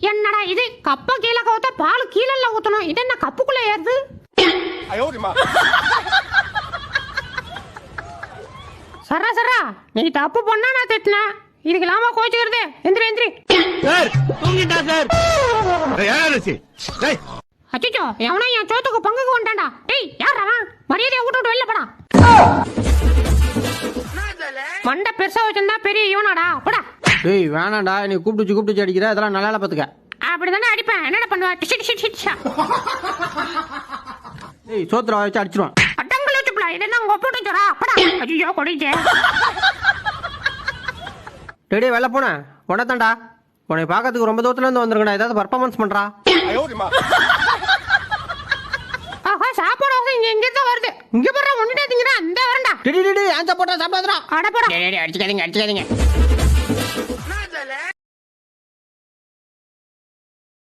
என்னடா இது கப்ப கீழே கவுத்த பால் கீழே ஊத்தணும். இது என்ன கப்புக்குள்ள ஏறுது? சரா சரா நீ தப்பு பண்ணா நான் திட்டினேன். இதுக்கு இல்லாம கோச்சுக்கிறது. எந்திரி எந்திரி சார் தூங்கிட்டா சார். அச்சோ எவனா என் சோத்துக்கு பங்குக்கு வந்துட்டான்டா. டேய் யார் அவன்? மரியாதையை விட்டு வெளில போடா. மண்டை பெருசா வச்சிருந்தா பெரிய இவனாடா போடா. டேய் வேணாண்டா, நீ கூப்பிட்டு அடிக்கிற, அதெல்லாம் நல்லா பாத்துக்க. அப்படிதானே அடிப்பேன். என்னடா பண்ணுவா? டேய் சோத்துல வச்சு அடிச்சிருவான். அட்டங்கள் வச்சுப்பா. இதெல்லாம் உங்க போட்டு வச்சோரா போடா. ஐயோ கொடிச்சே. டேய் வெளில போன உனத்தாண்டா. உன்னை பார்க்கறதுக்கு ரொம்ப தூரத்துல இருந்து வந்திருக்கா. ஏதாவது பர்ஃபார்மன்ஸ் பண்றா. ஆஹா சாப்பாடு இங்க தான் வருது. இங்க போற ஒண்ணுடே திங்கறா. அந்த வரண்டா. டேய் ஆன்சா போட்டா சாப்பிடாதடா. அட போடா. டேய் அடிச்சுக்காதீங்க.